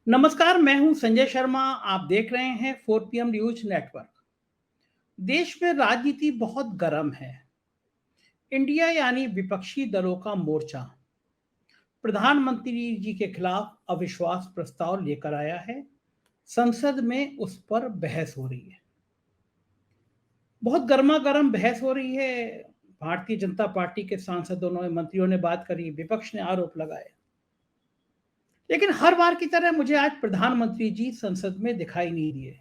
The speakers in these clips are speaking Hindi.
नमस्कार, मैं हूं संजय शर्मा। आप देख रहे हैं 4 PM न्यूज नेटवर्क। देश में राजनीति बहुत गर्म है। इंडिया यानी विपक्षी दलों का मोर्चा प्रधानमंत्री जी के खिलाफ अविश्वास प्रस्ताव लेकर आया है। संसद में उस पर बहस हो रही है। बहुत गर्मा गर्म बहस हो रही है। भारतीय जनता पार्टी के सांसदों ने, मंत्रियों ने बात करी, विपक्ष ने आरोप लगाए। लेकिन हर बार की तरह मुझे आज प्रधानमंत्री जी संसद में दिखाई नहीं दिए।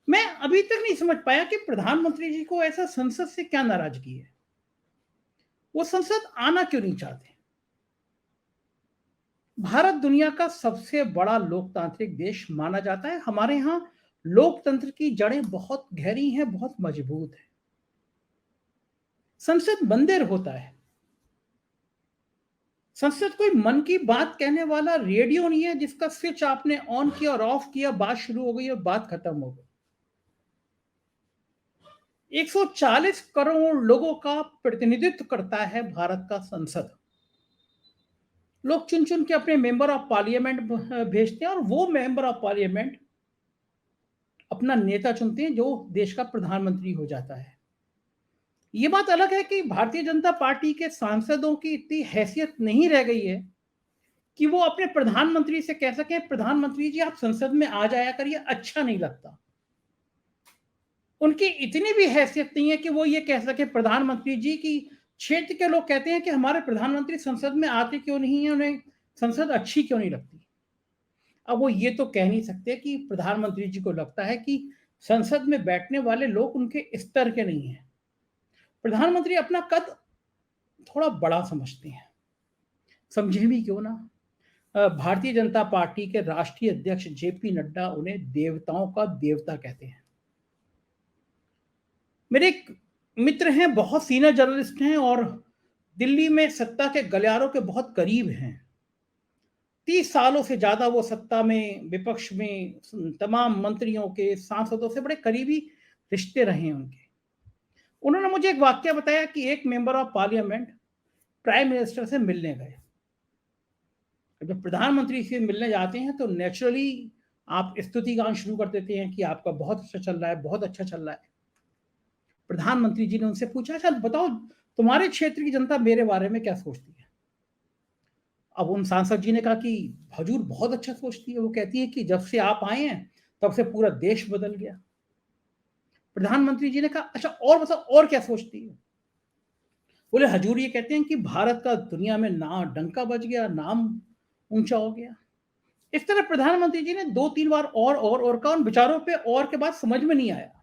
मैं अभी तक नहीं समझ पाया कि प्रधानमंत्री जी को ऐसा संसद से क्या नाराजगी है। वो संसद आना क्यों नहीं चाहते। भारत दुनिया का सबसे बड़ा लोकतांत्रिक देश माना जाता है। हमारे यहाँ लोकतंत्र की जड़ें बहुत गहरी हैं, बहुत मजबूत है। संसद मंदिर होता है। संसद कोई मन की बात कहने वाला रेडियो नहीं है जिसका स्विच आपने ऑन किया और ऑफ किया, बात शुरू हो गई और बात खत्म हो गई। 140 करोड़ लोगों का प्रतिनिधित्व करता है भारत का संसद। लोग चुन चुन के अपने मेंबर ऑफ पार्लियामेंट भेजते हैं और वो मेंबर ऑफ पार्लियामेंट अपना नेता चुनते हैं जो देश का प्रधानमंत्री हो जाता है। ये बात अलग है कि भारतीय जनता पार्टी के सांसदों की इतनी हैसियत नहीं रह गई है कि वो अपने प्रधानमंत्री से कह सकें, प्रधानमंत्री जी आप संसद में आ जाया करिए, अच्छा नहीं लगता। उनकी इतनी भी हैसियत नहीं है कि वो ये कह सके प्रधानमंत्री जी की क्षेत्र के लोग कहते हैं कि हमारे प्रधानमंत्री संसद में आते क्यों नहीं है, उन्हें संसद अच्छी क्यों नहीं लगती। अब वो ये तो कह नहीं सकते कि प्रधानमंत्री जी को लगता है कि संसद में बैठने वाले लोग उनके स्तर के नहीं हैं। प्रधानमंत्री अपना कद थोड़ा बड़ा समझते हैं। समझे भी क्यों ना। भारतीय जनता पार्टी के राष्ट्रीय अध्यक्ष जेपी नड्डा उन्हें देवताओं का देवता कहते हैं। मेरे एक मित्र हैं, बहुत सीनियर जर्नलिस्ट हैं और दिल्ली में सत्ता के गलियारों के बहुत करीब हैं। 30 सालों से ज्यादा वो सत्ता में, विपक्ष में, तमाम मंत्रियों के, सांसदों से बड़े करीबी रिश्ते रहे हैं उनके। उन्होंने मुझे एक वाक्य बताया कि एक member of parliament prime minister से मिलने गए। जब प्रधानमंत्री से मिलने जाते हैं तो नेचुरली आप स्तुति गान शुरू कर देते हैं कि आपका बहुत अच्छा चल रहा है, बहुत अच्छा चल रहा है। प्रधानमंत्री जी ने उनसे पूछा, चल बताओ तुम्हारे क्षेत्र की जनता मेरे बारे में क्या सोचती है। अब उन सांसद जी ने कहा कि हजूर बहुत अच्छा सोचती है। वो कहती है कि जब से आप आए हैं तब से पूरा देश बदल गया। प्रधानमंत्री जी ने कहा, अच्छा और बताओ और क्या सोचती है। बोले हजूर ये कहते हैं कि भारत का दुनिया में ना डंका बज गया, नाम ऊंचा हो गया। इस तरह प्रधानमंत्री जी ने 2-3 बार और कहा। उन विचारों पे और के बाद समझ में नहीं आया।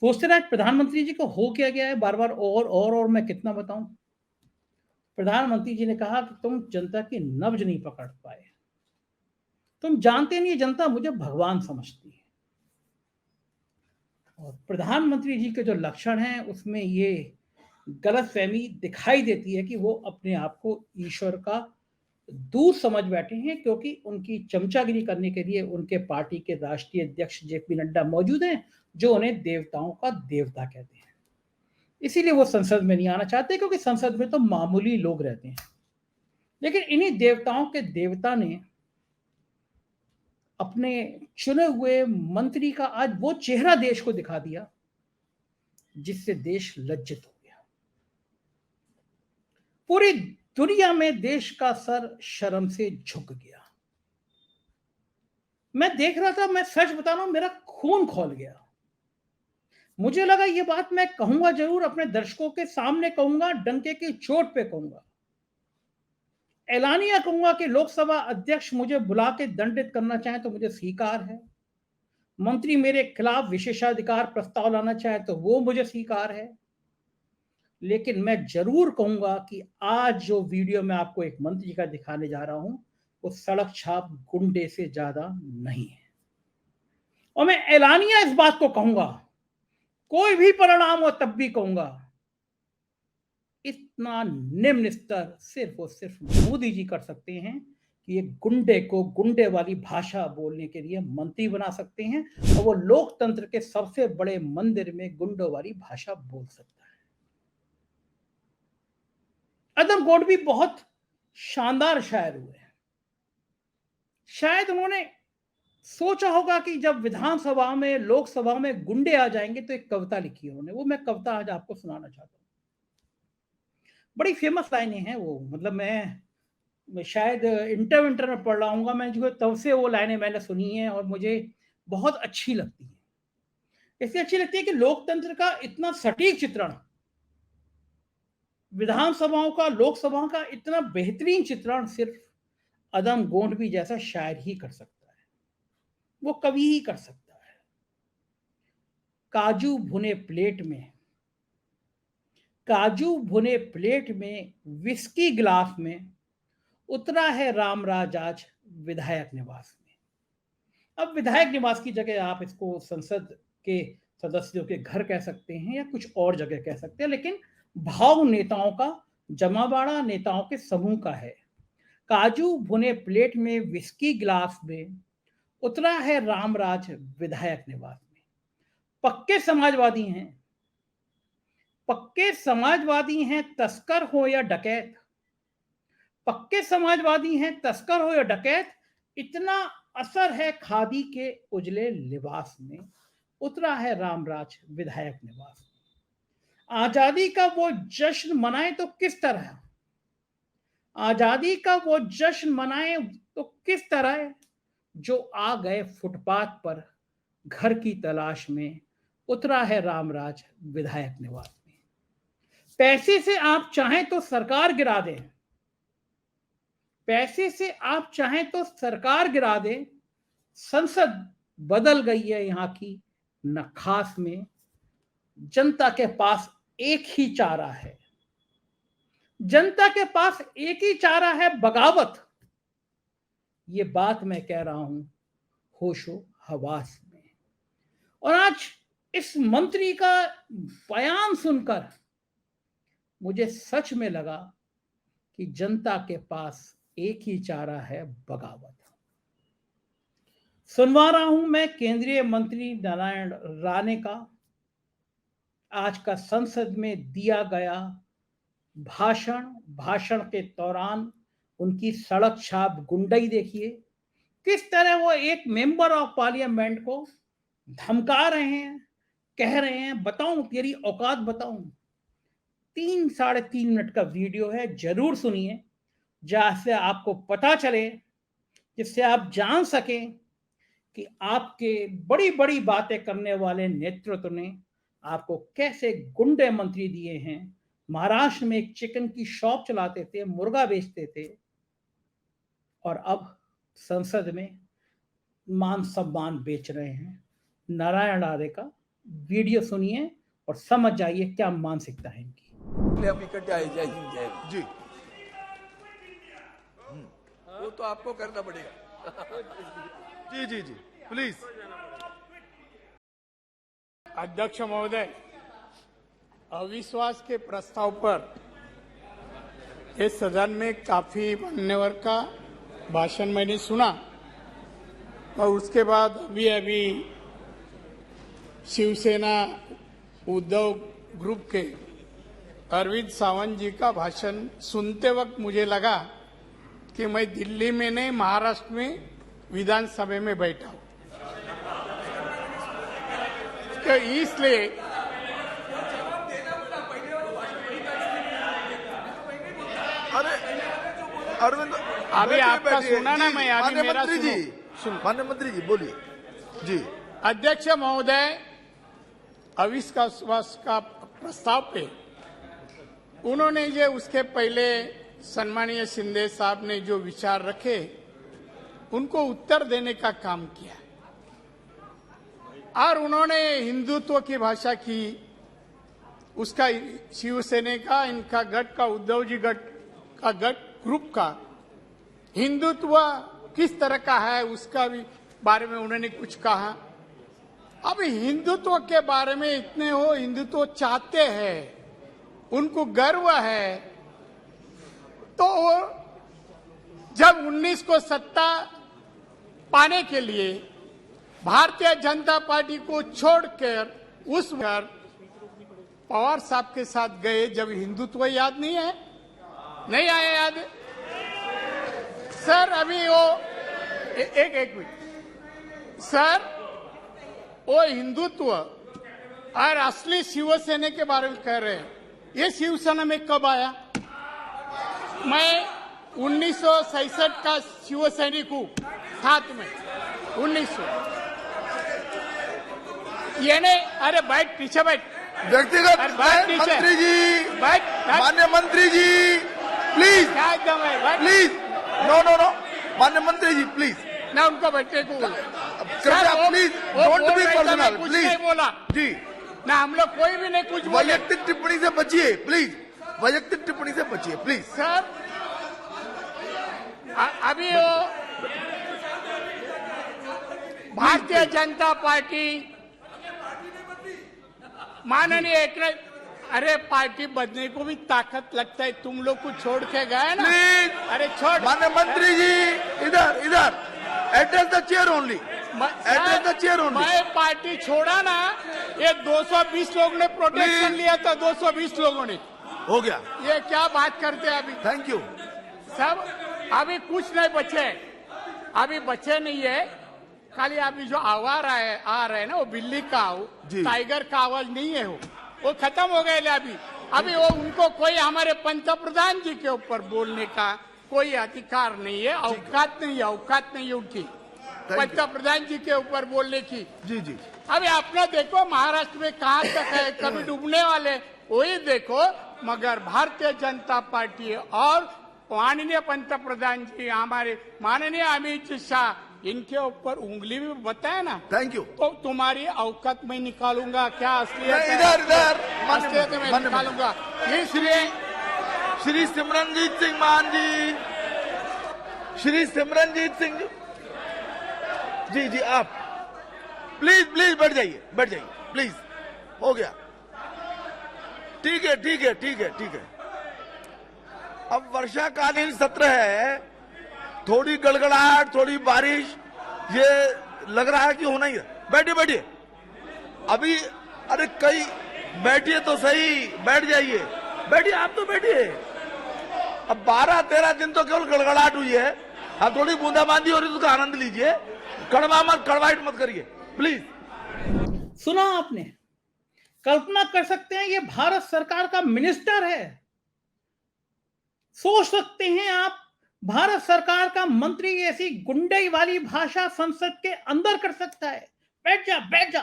सोचते रहे प्रधानमंत्री जी को हो क्या गया है, बार बार और मैं कितना बताऊं। प्रधानमंत्री जी ने कहा कि तुम जनता की नब्ज नहीं पकड़ पाए। तुम जानते नहीं, जनता मुझे भगवान समझती है। और प्रधानमंत्री जी के जो लक्षण हैं उसमें ये गलतफहमी दिखाई देती है कि वो अपने आप को ईश्वर का दूत समझ बैठे हैं, क्योंकि उनकी चमचागिरी करने के लिए उनके पार्टी के राष्ट्रीय अध्यक्ष जेपी नड्डा मौजूद हैं, जो उन्हें देवताओं का देवता कहते हैं। इसीलिए वो संसद में नहीं आना चाहते, क्योंकि संसद में तो मामूली लोग रहते हैं। लेकिन इन्हीं देवताओं के देवता ने अपने चुने हुए मंत्री का आज वो चेहरा देश को दिखा दिया जिससे देश लज्जित हो गया। पूरी दुनिया में देश का सर शर्म से झुक गया। मैं देख रहा था, मैं सच बता रहा हूं, मेरा खून खौल गया। मुझे लगा ये बात मैं कहूंगा जरूर, अपने दर्शकों के सामने कहूंगा, डंके की चोट पे कहूंगा, ऐलानिया कहूंगा कि लोकसभा अध्यक्ष मुझे बुला के दंडित करना चाहे तो मुझे स्वीकार है। मंत्री मेरे खिलाफ विशेषाधिकार प्रस्ताव लाना चाहे तो वो मुझे स्वीकार है। लेकिन मैं जरूर कहूंगा कि आज जो वीडियो मैं आपको एक मंत्री का दिखाने जा रहा हूं वो सड़क छाप गुंडे से ज्यादा नहीं है। और मैं ऐलानिया इस बात को कहूंगा, कोई भी परिणाम हो तब भी कहूंगा, इतना निम्न स्तर सिर्फ और सिर्फ मोदी जी कर सकते हैं कि एक गुंडे को गुंडे वाली भाषा बोलने के लिए मंत्री बना सकते हैं, और वो लोकतंत्र के सबसे बड़े मंदिर में गुंडों वाली भाषा बोल सकता है। अदम गोडवी बहुत शानदार शायर हुए हैं। शायद उन्होंने सोचा होगा कि जब विधानसभा में, लोकसभा में गुंडे आ जाएंगे तो एक कविता लिखी है उन्होंने। वो मैं कविता आज आपको सुनाना चाहता हूँ। बड़ी फेमस लाइनें हैं वो, मतलब मैं शायद इंटर में पढ़ रहा हूँ मैं, जो तब से वो लाइनें मैंने सुनी हैं और मुझे बहुत अच्छी लगती हैं। इसलिए अच्छी लगती है कि लोकतंत्र का इतना सटीक चित्रण, विधानसभाओं का, लोकसभाओं का इतना बेहतरीन चित्रण सिर्फ अदम गोंडवी जैसा शायर ही कर सकता है, वो कवि ही कर सकता है। काजू भुने प्लेट में, काजू भुने प्लेट में, विस्की गिलास में, उतरा है रामराज आज विधायक निवास में। अब विधायक निवास की जगह आप इसको संसद के सदस्यों के घर कह सकते हैं या कुछ और जगह कह सकते हैं, लेकिन भाव नेताओं का जमावाड़ा, नेताओं के समूह का है। काजू भुने प्लेट में, विस्की गिलास में, उतरा है रामराज विधायक निवास में। पक्के समाजवादी हैं, पक्के समाजवादी हैं, तस्कर हो या डकैत, पक्के समाजवादी हैं, तस्कर हो या डकैत, इतना असर है खादी के उजले लिबास में, उतरा है रामराज विधायक निवास में। आजादी का वो जश्न मनाए तो किस तरह, आजादी का वो जश्न मनाए तो किस तरह, जो आ गए फुटपाथ पर घर की तलाश में, उतरा है रामराज विधायक निवास में। पैसे से आप चाहें तो सरकार गिरा दें, पैसे से आप चाहें तो सरकार गिरा दें, संसद बदल गई है यहां की नखास में। जनता के पास एक ही चारा है, जनता के पास एक ही चारा है, बगावत। ये बात मैं कह रहा हूं होशो हवास में। और आज इस मंत्री का बयान सुनकर मुझे सच में लगा कि जनता के पास एक ही चारा है, बगावत। सुनवा रहा हूं मैं केंद्रीय मंत्री नारायण राणे का आज का संसद में दिया गया भाषण के दौरान उनकी सड़क छाप गुंडई देखिए, किस तरह वो एक मेंबर ऑफ पार्लियामेंट को धमका रहे हैं, कह रहे हैं बताऊं तेरी औकात बताऊं। 3-3.5 मिनट का वीडियो है, जरूर सुनिए, जैसे आपको पता चले, जिससे आप जान सकें कि आपके बड़ी बड़ी बातें करने वाले नेतृत्व ने आपको कैसे गुंडे मंत्री दिए हैं। महाराष्ट्र में एक चिकन की शॉप चलाते थे, मुर्गा बेचते थे, और अब संसद में मान सम्मान बेच रहे हैं। नारायण राणे का वीडियो सुनिए और समझ जाइए क्या मानसिकता है इनकी। हम इकट्ठे आए जी, वो तो आपको करना पड़ेगा। जी जी जी प्लीज। अध्यक्ष महोदय, अविश्वास के प्रस्ताव पर इस सदन में काफी मान्यवर का भाषण मैंने सुना, और उसके बाद अभी शिवसेना उद्धव ग्रुप के अरविंद सावंत जी का भाषण सुनते वक्त मुझे लगा कि मैं दिल्ली में नहीं, महाराष्ट्र में विधानसभा में बैठा हूं। तो इसलिए अरे अरविंद, अभी आपका सुना ना, मैं अभी मेरा सुनो। माननीय मंत्री जी बोलिए जी। अध्यक्ष महोदय, अविश्वास का प्रस्ताव पे उन्होंने ये उसके पहले सम्मानीय शिंदे साहब ने जो विचार रखे उनको उत्तर देने का काम किया, और उन्होंने हिंदुत्व की भाषा की। उसका शिवसेना का, इनका गठ का, उद्धव जी गठ का, गठ ग्रुप का हिंदुत्व किस तरह का है उसका भी बारे में उन्होंने कुछ कहा। अब हिंदुत्व के बारे में इतने हो, हिंदुत्व चाहते हैं, उनको गर्व है, तो जब 19 को सत्ता पाने के लिए भारतीय जनता पार्टी को छोड़कर उस बार पवार साहब के साथ गए, जब हिंदुत्व याद नहीं है, नहीं आया याद सर? अभी वो एक मिनट सर, वो हिंदुत्व और असली शिवसेना के बारे में कह रहे हैं। ये शिवसेना में कब आया? मैं 1967 का शिवसैनिक हूँ, 7 में 1900। ये नहीं, अरे बैठ पीछे बैठ। व्यक्तिगत मंत्री मंत्री जी, बैठ, मान्य मंत्री जी प्लीज, क्या एकदम है, बैठ। प्लीज, नो नो नो, मान्य मंत्री जी प्लीज, ना उनको बैठने को बोला। कृपया प्लीज डोंट बी पर्सनल कुछ प्लीज। नहीं बोला जी, ना, हम लोग कोई भी नहीं कुछ बोले। वैयक्तिक टिप्पणी से बचिए प्लीज, वैयक्तिक टिप्पणी से बचिए प्लीज। सर अभी वो भारतीय जनता पार्टी माननीय एकनाथ, अरे पार्टी बदलने को भी ताकत लगता है, तुम लोग को छोड़ के गए ना। प्लीज, अरे छोड़। मान्य मंत्री जी इधर इधर, address the chair only, address the chair only. मैं पार्टी छोड़ा ना, ये 220 लोगों ने प्रोटेक्शन लिया था, 220 लोगों ने। हो गया, ये क्या बात करते हैं अभी? Thank you. सब अभी कुछ नहीं बचे, अभी बचे नहीं है। खाली अभी जो आवाज आ रहे हैं ना, वो बिल्ली का, टाइगर का आवाज नहीं है, वो खत्म हो गए। अभी वो उनको कोई हमारे पंतप्रधान जी के ऊपर बोलने का कोई अधिकार नहीं है, औकात नहीं है उनकी पंतप्रधान जी के ऊपर बोलने की। जी जी, अभी अपना देखो महाराष्ट्र में कहाँ तक है, कभी डूबने वाले वही देखो। मगर भारतीय जनता पार्टी और माननीय पंतप्रधान जी हमारे माननीय अमित शाह, इनके ऊपर उंगली भी बताए ना। Thank you. तो तुम्हारी औकात में निकालूंगा क्या, असलियत इधर में निकालूंगा। इसलिए श्री सिमरनजीत सिंह मान जी, श्री सिमरनजीत सिंह जी जी, आप प्लीज प्लीज बैठ जाइए प्लीज, हो गया, ठीक है ठीक है ठीक है ठीक है। अब वर्षाकालीन सत्र है, थोड़ी गड़गड़ाहट, थोड़ी बारिश, ये लग रहा है कि होना ही है। बैठिए अभी, अरे कई बैठिए तो सही, बैठ जाइए, बैठिए, आप तो बैठिए। अब 12-13 दिन तो केवल गड़गड़ाहट हुई है, अब थोड़ी बूंदाबांदी हो रही है, उसका आनंद लीजिए, कड़वाहट मत करिए प्लीज। सुना आपने? कल्पना कर सकते हैं ये भारत सरकार का मिनिस्टर है। सोच सकते हैं आप, भारत सरकार का मंत्री ऐसी गुंडई वाली भाषा संसद के अंदर कर सकता है? बैठ जा,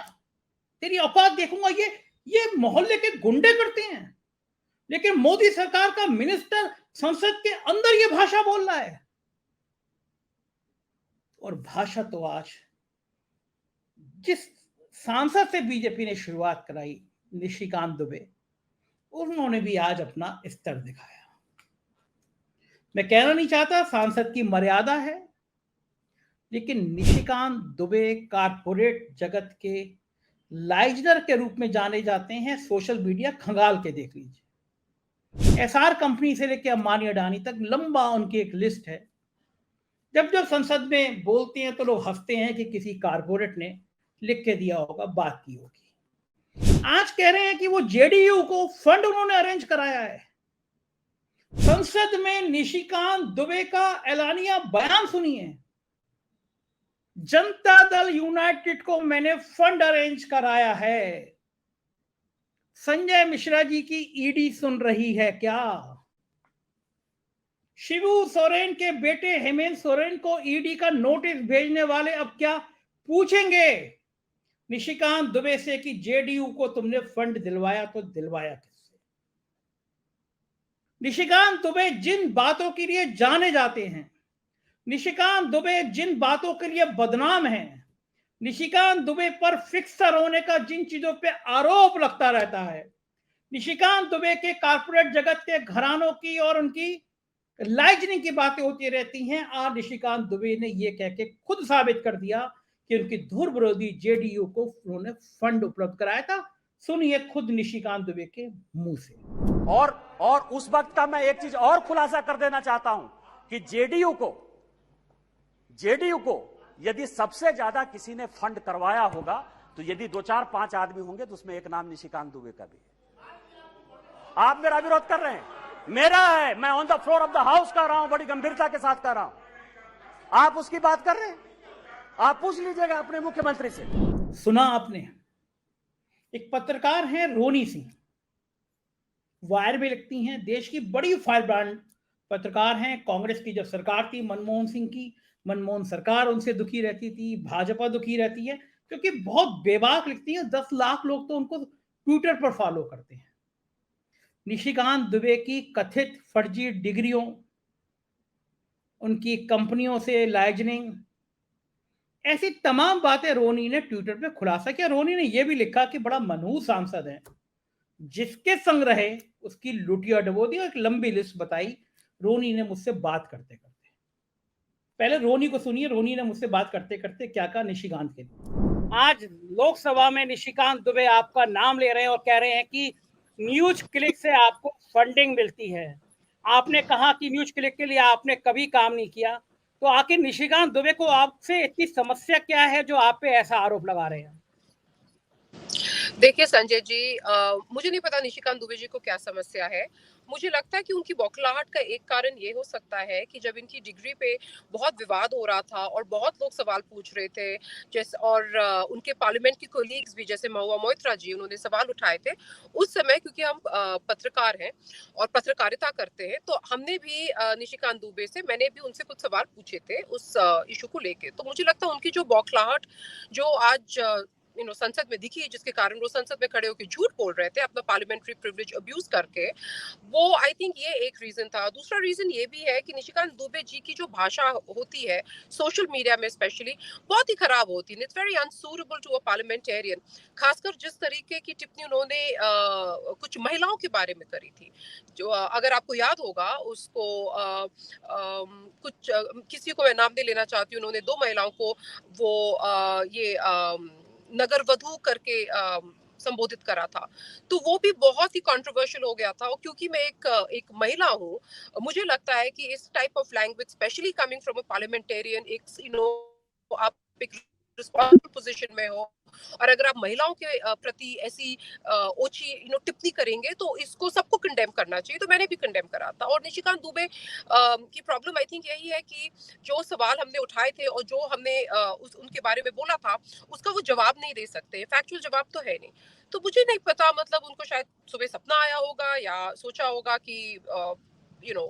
तेरी औकात देखूंगा। ये मोहल्ले के गुंडे करते हैं, लेकिन मोदी सरकार का मिनिस्टर संसद के अंदर ये भाषा बोल रहा है। और भाषा तो आज जिस सांसद से बीजेपी ने शुरुआत कराई, निशिकांत दुबे, उन्होंने भी आज अपना स्तर दिखाया। मैं कहना नहीं चाहता सांसद की मर्यादा है, लेकिन निशिकांत दुबे कारपोरेट जगत के लाइजनर के रूप में जाने जाते हैं। सोशल मीडिया खंगाल के देख लीजिए, एसआर कंपनी से लेकर अंबानी अडानी तक लंबा उनकी एक लिस्ट है। जब संसद में बोलते हैं तो लोग हंसते हैं कि किसी कारपोरेट ने लिख के दिया होगा, बात की होगी। आज कह रहे हैं कि वो जेडीयू को फंड उन्होंने अरेंज कराया है। संसद में निशिकांत दुबे का ऐलानिया बयान सुनिए, जनता दल यूनाइटेड को मैंने फंड अरेंज कराया है। संजय मिश्रा जी की ईडी सुन रही है क्या? शिबू सोरेन के बेटे हेमंत सोरेन को ईडी का नोटिस भेजने वाले अब क्या पूछेंगे निशिकांत दुबे से कि जेडीयू को तुमने फंड दिलवाया तो दिलवाया किससे? निशिकांत दुबे जिन बातों के लिए जाने जाते हैं, निशिकांत दुबे जिन बातों के लिए बदनाम हैं, निशिकांत दुबे पर फिक्सर होने का जिन चीजों पे आरोप लगता रहता है, निशिकांत दुबे के कारपोरेट जगत के घरानों की और उनकी लाइजनिंग की बातें होती रहती हैं। आज निशिकांत दुबे ने यह कह के खुद साबित कर दिया कि उनकी धुर विरोधी जेडीयू को उन्होंने फंड उपलब्ध कराया था। सुनिए खुद निशिकांत दुबे के मुंह से। और उस वक्त का मैं एक चीज और खुलासा कर देना चाहता हूं कि जेडीयू को यदि सबसे ज्यादा किसी ने फंड करवाया होगा तो यदि 2, 4, 5 आदमी होंगे तो उसमें एक नाम निशिकांत दुबे का भी है। आप मेरा विरोध कर रहे हैं, मेरा है, मैं on the floor of the house कर रहा हूं, बड़ी गंभीरता के साथ कर रहा हूं। आप उसकी बात कर रहे हैं? आप पूछ लीजिएगा अपने मुख्यमंत्री से। सुना आपने, एक पत्रकार हैं रोनी सिंह, वायर में लिखती हैं, देश की बड़ी फायर ब्रांड पत्रकार हैं। कांग्रेस की जब सरकार थी मनमोहन सिंह की, मनमोहन सरकार उनसे दुखी रहती थी, भाजपा दुखी रहती है, क्योंकि बहुत बेबाक लिखती हैं। 10 लाख लोग तो उनको ट्विटर पर फॉलो करते हैं। निशिकांत दुबे की कथित फर्जी डिग्रियों, उनकी कंपनियों से लाइजनिंग, ऐसी तमाम बातें रोनी ने ट्विटर पे खुलासा किया। रोनी ने यह भी लिखा कि बड़ा मनहूस सांसद है, जिसके संग रहे उसकी लुटिया डबो दी, और एक लंबी लिस्ट बताई रोनी ने मुझसे बात करते करते। पहले रोनी को सुनिए, रोनी ने मुझसे बात करते करते क्या कहा निशिकांत के लिए। आज लोकसभा में निशिकांत दुबे आपका नाम ले रहे हैं और कह रहे हैं कि न्यूज क्लिक से आपको फंडिंग मिलती है। आपने कहा कि न्यूज क्लिक के लिए आपने कभी काम नहीं किया, तो आखिर निशिकांत दुबे को आपसे इतनी समस्या क्या है जो आप पे ऐसा आरोप लगा रहे हैं? देखिए संजय जी, मुझे नहीं पता निशिकांत दुबे जी को क्या समस्या है। मुझे लगता है कि उनकी बौखलाहट का एक कारण ये हो सकता है कि जब इनकी डिग्री पे बहुत विवाद हो रहा था और बहुत लोग सवाल पूछ रहे थे, जैसे और उनके पार्लियामेंट की कोलीग्स भी जैसे महुआ मोइत्रा जी, उन्होंने सवाल उठाए थे उस समय। क्योंकि हम पत्रकार हैं और पत्रकारिता करते हैं, तो हमने भी निशिकांत दुबे से, मैंने भी उनसे कुछ सवाल पूछे थे उस इशू को लेके। तो मुझे लगता है उनकी जो बौखलाहट जो आज संसद में दिखी, जिसके कारण वो संसद में खड़े होकर झूठ बोल रहे थे अपना पार्लियामेंट्री प्रिविलेज अब्यूज करके, वो आई थिंक ये एक रीजन था। दूसरा रीजन ये भी है कि निशिकांत दुबे जी की जो भाषा होती है सोशल मीडिया में स्पेशली, बहुत ही खराब होती है। It's very unsuitable to a parliamentarian. खासकर जिस तरीके की टिप्पणी उन्होंने कुछ महिलाओं के बारे में करी थी, जो अगर आपको याद होगा उसको कुछ किसी को मैं नाम नहीं लेना चाहती हूँ, उन्होंने 2 महिलाओं को वो ये नगर वधू करके संबोधित करा था। तो वो भी बहुत ही कंट्रोवर्शियल हो गया था। और क्योंकि मैं एक महिला हूँ, मुझे लगता है कि इस type of language specially coming from a parliamentarian, एक आप एक रिस्पॉन्सिबल पोजीशन में हो और अगर आप महिलाओं के प्रति ऐसी ओछी टिप्पणी करेंगे, तो इसको सबको कंडेम करना चाहिए। तो मैंने भी कंडेम करा था। और निशिकांत दुबे की प्रॉब्लम आई थिंक यही है कि जो सवाल हमने उठाए थे और जो हमने उनके बारे में बोला था, उसका वो जवाब नहीं दे सकते। फैक्चुअल जवाब तो है नहीं। तो मुझे नहीं पता, मतलब उनको शायद सुबह सपना आया होगा या सोचा होगा कि यू नो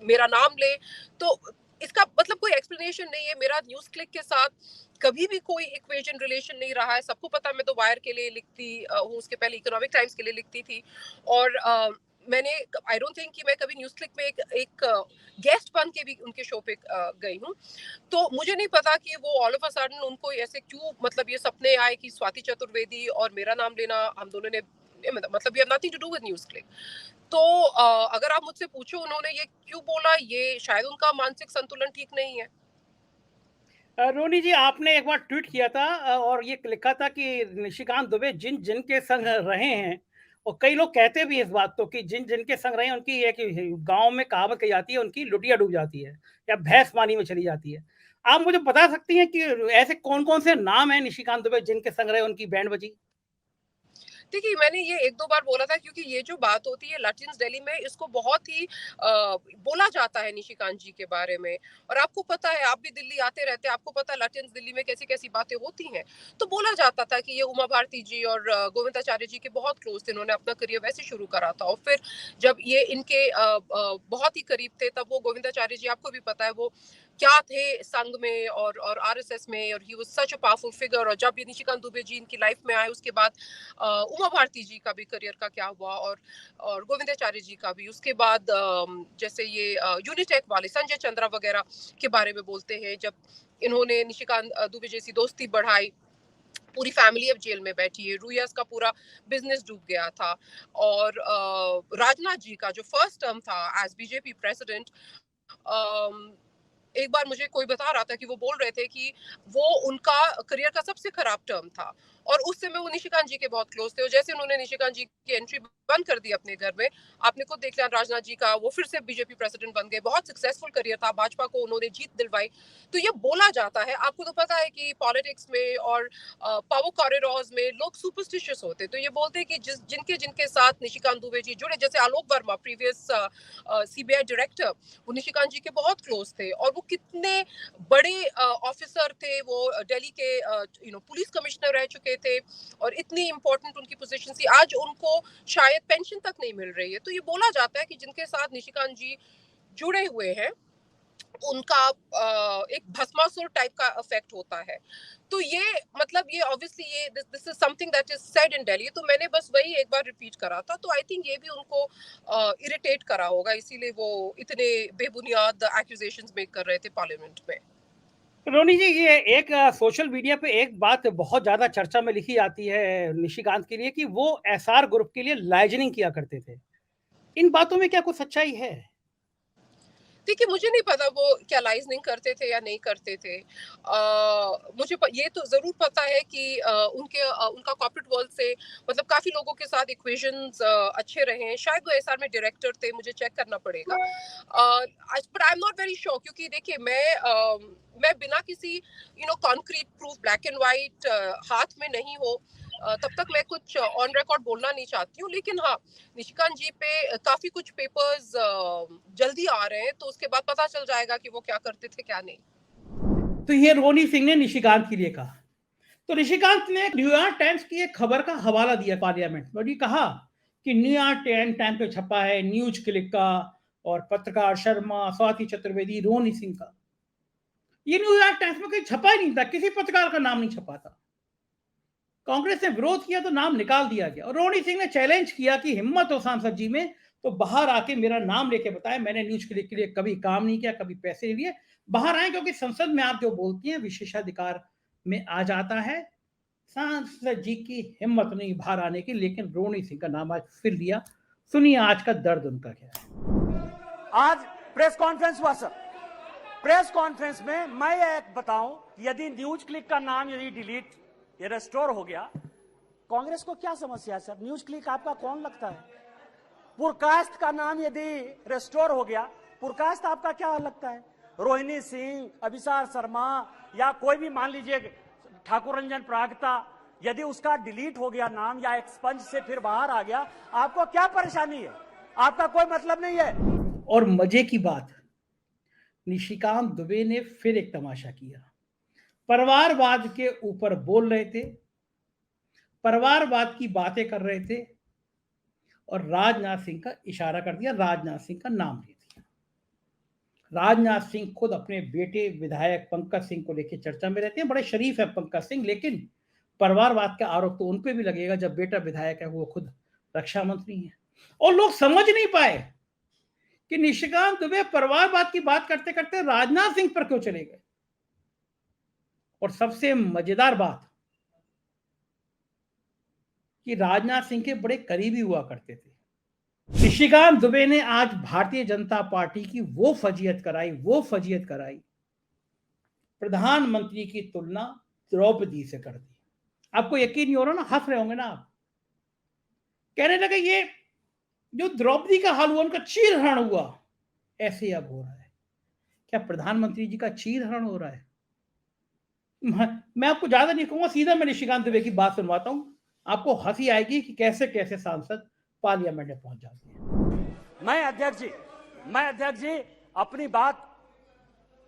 मेरा नाम ले। तो इसका मतलब कोई एक्सप्लेनेशन नहीं है। मेरा न्यूज क्लिक के साथ कभी भी कोई इक्वेजन रिलेशन नहीं रहा है। सबको पता है, मैं तो वायर के लिए लिखती हूँ, उसके पहले इकोनॉमिक टाइम्स के लिए लिखती थी। और मैंने आई डोंट थिंक कि मैं कभी न्यूज क्लिक में एक गेस्ट बन के भी उनके शो पे गई हूँ। तो मुझे नहीं पता कि वो ऑल ऑफ अ सडन उनको ऐसे क्यों, मतलब ये सपने आए कि स्वाति चतुर्वेदी और मेरा नाम लेना, हम दोनों ने मतलब ये nothing to do with News Click. तो अगर आप मुझसे पूछो उन्होंने ये क्यों बोला, ये शायद उनका मानसिक संतुलन ठीक नहीं है। रोनी जी, आपने एक बार ट्वीट किया था और ये लिखा था कि निशिकांत दुबे जिन जिन के संग रहे हैं, और कई लोग कहते भी इस बात तो कि जिन जिन के संग रहे हैं उनकी एक गांव में कहावत कही जाती है, उनकी लुटिया डूब जाती है या भैंस पानी में चली जाती है। आप मुझे बता सकती हैं कि ऐसे कौन कौन से नाम हैं निशिकांत दुबे जिनके संग रहे उनकी बैंड बजी? देखिए, मैंने ये 1-2 बार बोला था, क्योंकि ये जो बात होती है लैटिन्स दिल्ली में, इसको बहुत ही बोला जाता है निशिकांत जी के बारे में। और आपको पता है, आप भी दिल्ली आते रहते हैं, आपको पता है लैटिन्स दिल्ली में कैसी-कैसी बातें होती हैं। तो बोला जाता था कि ये उमा भारती जी और गोविंदाचार्य जी के बहुत क्लोज थे, इन्होंने अपना करियर वैसे शुरू करा था। और फिर जब ये इनके बहुत ही करीब थे, तब वो गोविंदाचार्य जी, आपको भी पता है वो क्या थे संघ में और आरएसएस में, और he was such a powerful figure. और जब ये निशिकांत दुबे जी इनकी लाइफ में आए, उसके बाद उमा भारती जी का भी करियर का क्या हुआ, और गोविंदाचार्य जी का भी। उसके बाद जैसे ये यूनिटेक वाले संजय चंद्रा वगैरह के बारे में बोलते हैं, जब इन्होंने निशिकांत दुबे जैसी दोस्ती बढ़ाई, पूरी फैमिली अब जेल में बैठी है, रूयास का पूरा बिजनेस डूब गया था। और राजनाथ जी का जो फर्स्ट टर्म था एज बीजेपी प्रेसिडेंट, एक बार मुझे कोई बता रहा था कि वो बोल रहे थे कि वो उनका करियर का सबसे खराब टर्म था। और उस समय वो निशिकांत जी के बहुत क्लोज थे, और जैसे उन्होंने निशिकांत जी की एंट्री बंद कर दी अपने घर में, आपने खुद देख लिया राजनाथ जी का, वो फिर से बीजेपी प्रेसिडेंट बन गए, बहुत सक्सेसफुल करियर था, भाजपा को उन्होंने जीत दिलवाई। तो ये बोला जाता है, आपको तो पता है कि पॉलिटिक्स में और पावर कॉरिडोर्स में लोग सुपरस्टिशियस होते, तो ये बोलते हैं कि जिनके जिनके साथ निशिकांत दुबे जी जुड़े, जैसे आलोक वर्मा प्रीवियस सीबीआई डायरेक्टर, वो निशिकांत जी के बहुत क्लोज थे, और वो कितने बड़े ऑफिसर थे, वो दिल्ली के पुलिस कमिश्नर रह चुके थे, और इतनी इंपॉर्टेंट उनकी पोजीशन थी, आज उनको शायद पेंशन तक नहीं मिल रही है। तो ये बोला जाता है कि जिनके साथ निशिकांत जी जुड़े हुए हैं उनका एक भस्मासुर टाइप का इफेक्ट होता है। तो ये मतलब ये ऑब्वियसली ये this is something that is said in Delhi, तो मैंने बस वही एक बार रिपीट करा था। तो आई थिंक ये भी उनको इरिटेट करा होगा, इसीलिए वो इतने बेबुनियाद एक्यूजेशंस मेक कर रहे थे पार्लियामेंट में। रोनी जी, ये एक सोशल मीडिया पे एक बात बहुत ज्यादा चर्चा में लिखी जाती है निशिकांत के लिए कि वो एसआर ग्रुप के लिए लाइजनिंग किया करते थे। इन बातों में क्या कुछ सच्चाई है? देखिए, मुझे नहीं पता वो क्या लाइजनिंग करते थे या नहीं करते थे। मुझे ये तो जरूर पता है कि उनका कॉर्पोरेट वर्ल्ड से मतलब काफी लोगों के साथ इक्वेशंस अच्छे रहे हैं। शायद वो एसआर में डायरेक्टर थे, मुझे चेक करना पड़ेगा, but I am not very sure, क्योंकि देखिए मैं बिना किसी concrete proof black and white हाथ में नहीं हो तब तक मैं कुछ ऑन रिकॉर्ड बोलना नहीं चाहती हूँ। लेकिन हाँ, निशिकांत जी पे काफी कुछ पेपर्स जल्दी आ रहे हैं, तो उसके बाद पता चल जाएगा कि वो क्या करते थे क्या नहीं। तो ये रोनी सिंह ने निशिकांत के लिए कहा। तो निशिकांत ने न्यूयॉर्क टाइम्स की एक खबर का हवाला दिया पार्लियामेंट में, और ये कहा कि न्यूयॉर्क टाइम्स पे छपा है न्यूज क्लिक का, और पत्रकार शर्मा, स्वाति चतुर्वेदी, रोनी सिंह का। ये न्यूयॉर्क टाइम्स में कहीं छपा ही नहीं था, किसी पत्रकार का नाम नहीं छपा था। कांग्रेस ने विरोध किया तो नाम निकाल दिया गया, और रोनी सिंह ने चैलेंज किया कि हिम्मत हो सांसद जी में तो बाहर आके मेरा नाम लेके बताएं, मैंने न्यूज क्लिक के लिए कभी काम नहीं किया, कभी पैसे नहीं लिए, बाहर आए, क्योंकि संसद में आप जो बोलती हैं विशेषाधिकार में आ जाता है। सांसद जी की हिम्मत नहीं बाहर आने की, लेकिन रोनी सिंह का नाम आज फिर लिया। सुनिए आज का दर्द उनका क्या है। आज प्रेस कॉन्फ्रेंस हुआ सर, प्रेस कॉन्फ्रेंस में मैं एक बताऊं, यदि न्यूज क्लिक का नाम यदि डिलीट ये रेस्टोर हो गया, कांग्रेस को क्या समस्या है सर? न्यूज क्लिक आपका कौन लगता है? पुरकास्ट का नाम यदि रेस्टोर हो गया, पुरकास्ट आपका क्या लगता है? रोहिणी सिंह, अभिसार शर्मा या कोई भी मान लीजिए ठाकुर रंजन प्रागता, यदि उसका डिलीट हो गया नाम या एक्सपंज से फिर बाहर आ गया, आपको क्या परेशानी है? आपका कोई मतलब नहीं है। और मजे की बात, निशिकांत दुबे ने फिर एक तमाशा किया। परिवारवाद के ऊपर बोल रहे थे, परिवारवाद की बातें कर रहे थे, और राजनाथ सिंह का इशारा कर दिया, राजनाथ सिंह का नाम ले दिया। राजनाथ सिंह खुद अपने बेटे विधायक पंकज सिंह को लेकर चर्चा में रहते हैं, बड़े शरीफ है पंकज सिंह, लेकिन परिवारवाद का आरोप तो उन पे भी लगेगा जब बेटा विधायक है, वो खुद रक्षा मंत्री है। और लोग समझ नहीं पाए कि निशिकांत दुबे परिवारवाद की बात करते करते राजनाथ सिंह पर क्यों चले गए। और सबसे मजेदार बात कि राजनाथ सिंह के बड़े करीबी हुआ करते थे। निशिकांत दुबे ने आज भारतीय जनता पार्टी की वो फजीयत कराई, प्रधानमंत्री की तुलना द्रौपदी से कर दी। आपको यकीन नहीं हो रहा ना, हंस रहे होंगे ना आप, कहने लगे ये जो द्रौपदी का हाल हुआ, उनका चीरहरण हुआ, ऐसे अब हो रहा है। क्या प्रधानमंत्री जी का चीरहरण हो रहा है? मैं आपको ज्यादा नहीं कहूंगा, सीधा मैं निशिकांत दुबे की बात सुनवाता हूं, आपको हंसी आएगी कि कैसे कैसे सांसद पार्लियामेंट में पहुंच जाते हैं। मैं अध्यक्ष जी अपनी बात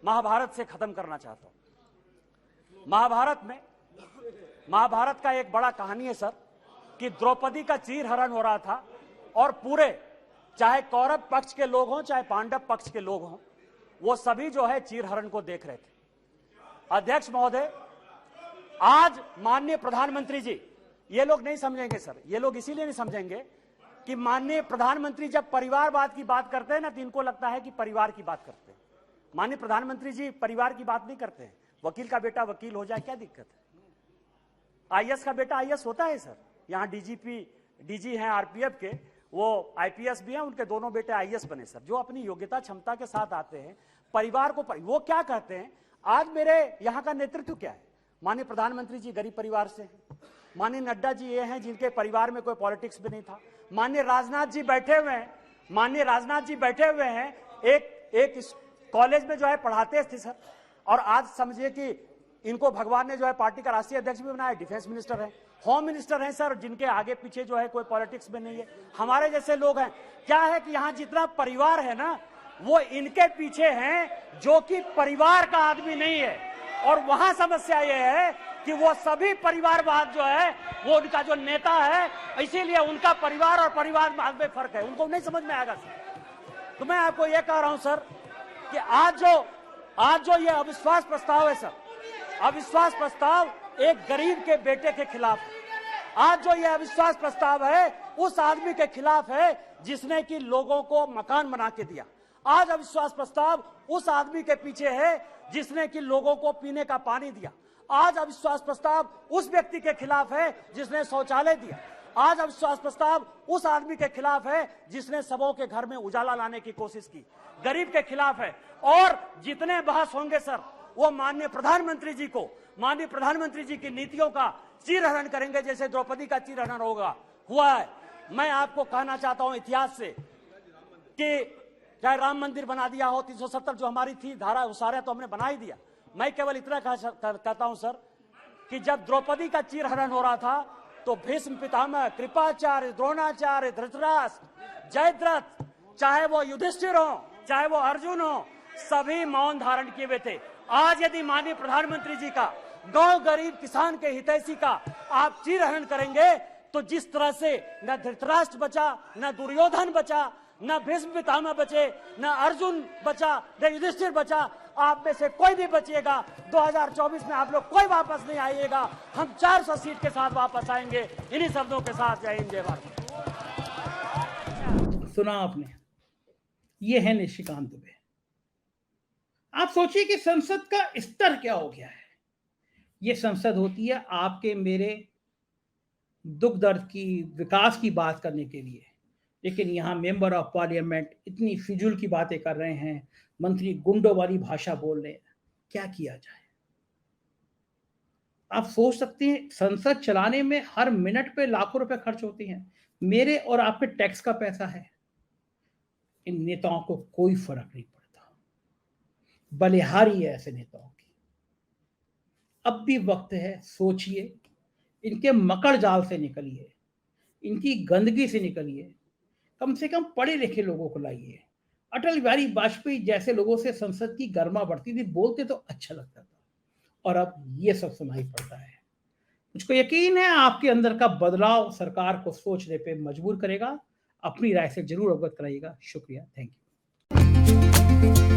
महाभारत से खत्म करना चाहता हूं। महाभारत का एक बड़ा कहानी है सर, कि द्रौपदी का चीरहरण हो रहा था, और पूरे चाहे कौरव पक्ष के लोग हों चाहे पांडव पक्ष के लोग हों, वो सभी जो है चीरहरण को देख रहे थे। अध्यक्ष महोदय, आज माननीय प्रधानमंत्री जी, ये लोग नहीं समझेंगे सर, ये लोग इसीलिए नहीं समझेंगे कि माननीय प्रधानमंत्री जब परिवारवाद की बात करते हैं ना, तो इनको लगता है कि परिवार की बात करते हैं। माननीय प्रधानमंत्री जी परिवार की बात नहीं करते हैं। वकील का बेटा वकील हो जाए, क्या दिक्कत है? आईएएस का बेटा आईएएस होता है सर। यहाँ डीजी हैं आरपीएफ के, वो आईपीएस भी हैं, उनके दोनों बेटे आईएएस बने सर, जो अपनी योग्यता क्षमता के साथ आते हैं। परिवार को वो क्या कहते हैं, आज मेरे यहाँ का नेतृत्व क्या है? माननीय प्रधानमंत्री जी गरीब परिवार से हैं, माननीय नड्डा जी ये हैं जिनके परिवार में कोई पॉलिटिक्स भी नहीं था। माननीय राजनाथ जी बैठे हुए हैं, माननीय राजनाथ जी बैठे हुए हैं, एक कॉलेज में जो है पढ़ाते थे सर, और आज समझिए कि इनको भगवान ने जो है पार्टी का राष्ट्रीय अध्यक्ष भी बनाया, डिफेंस मिनिस्टर है, होम मिनिस्टर है सर, जिनके आगे पीछे जो है कोई पॉलिटिक्स में नहीं है। हमारे जैसे लोग हैं। क्या है कि यहाँ जितना परिवार है ना, वो इनके पीछे हैं जो कि परिवार का आदमी नहीं है। और वहां समस्या ये है कि वो सभी परिवारवाद जो है वो उनका जो नेता है, इसीलिए उनका परिवार और परिवारवाद में फर्क है, उनको नहीं समझ में आएगा सर। तो मैं आपको ये कह रहा हूं सर कि आज जो ये अविश्वास प्रस्ताव है सर, अविश्वास प्रस्ताव एक गरीब के बेटे के खिलाफ है। आज जो ये अविश्वास प्रस्ताव है उस आदमी के खिलाफ है जिसने कि लोगों को मकान बना के दिया। आज अविश्वास प्रस्ताव उस आदमी के पीछे है जिसने कि लोगों को पीने का पानी दिया। आज अविश्वास प्रस्ताव उस व्यक्ति के खिलाफ है जिसने शौचालय दिया। आज अविश्वास प्रस्ताव उस आदमी के खिलाफ है जिसने सबों के घर में उजाला लाने की कोशिश की, गरीब के खिलाफ है। और जितने बहस होंगे सर, वो माननीय प्रधानमंत्री जी को, माननीय प्रधानमंत्री जी की नीतियों का चीरहरण करेंगे, जैसे द्रौपदी का चीरहरण हुआ है। मैं आपको कहना चाहता हूं इतिहास से कि चाहे राम मंदिर बना दिया हो, 370 जो हमारी थी धारा, वो सारे तो हमने बना ही दिया। मैं केवल इतना कहता हूं सर कि जब द्रौपदी का चीरहरण हो रहा था तो भीष्म पितामह, कृपाचार्य, द्रोणाचार्य, धृतराष्ट्र, जयद्रथ, चाहे वो युधिष्ठिर हो, चाहे वो अर्जुन हो, सभी मौन धारण किए हुए थे। आज यदि माननीय प्रधानमंत्री जी का, गांव गरीब किसान के हितैषी का आप चीरहरण करेंगे, तो जिस तरह से न धृतराष्ट्र बचा, न दुर्योधन बचा, न भीष्म पितामह बचे, न अर्जुन बचा, न युधिष्ठिर बचा, आप में से कोई भी बचिएगा 2024 में आप लोग कोई वापस नहीं आइएगा। हम 400 सीट के साथ वापस आएंगे। इन्हीं शब्दों के साथ जय हिंद, जय भारत। सुना आपने, ये है निशिकांत दुबे। आप सोचिए कि संसद का स्तर क्या हो गया है। ये संसद होती है आपके मेरे दुख दर्द की, विकास की बात करने के लिए, लेकिन यहाँ मेंबर ऑफ पार्लियामेंट इतनी फिजूल की बातें कर रहे हैं, मंत्री गुंडों वाली भाषा बोल रहे हैं। क्या किया जाए? आप सोच सकते हैं, संसद चलाने में हर मिनट पे लाखों रुपए खर्च होते हैं, मेरे और आपके टैक्स का पैसा है। इन नेताओं को कोई फर्क नहीं पड़ता, बलिहारी है ऐसे नेताओं की। अब भी वक्त है, सोचिए, इनके मकड़ जाल से निकलिए, इनकी गंदगी से निकलिए, कम से कम पढ़े लिखे लोगों को लाइए। अटल बिहारी वाजपेयी जैसे लोगों से संसद की गर्मा बढ़ती थी, बोलते तो अच्छा लगता था, और अब ये सब सुनाई पड़ता है। मुझको यकीन है आपके अंदर का बदलाव सरकार को सोचने पे मजबूर करेगा। अपनी राय से जरूर अवगत कराइएगा। शुक्रिया, थैंक यू।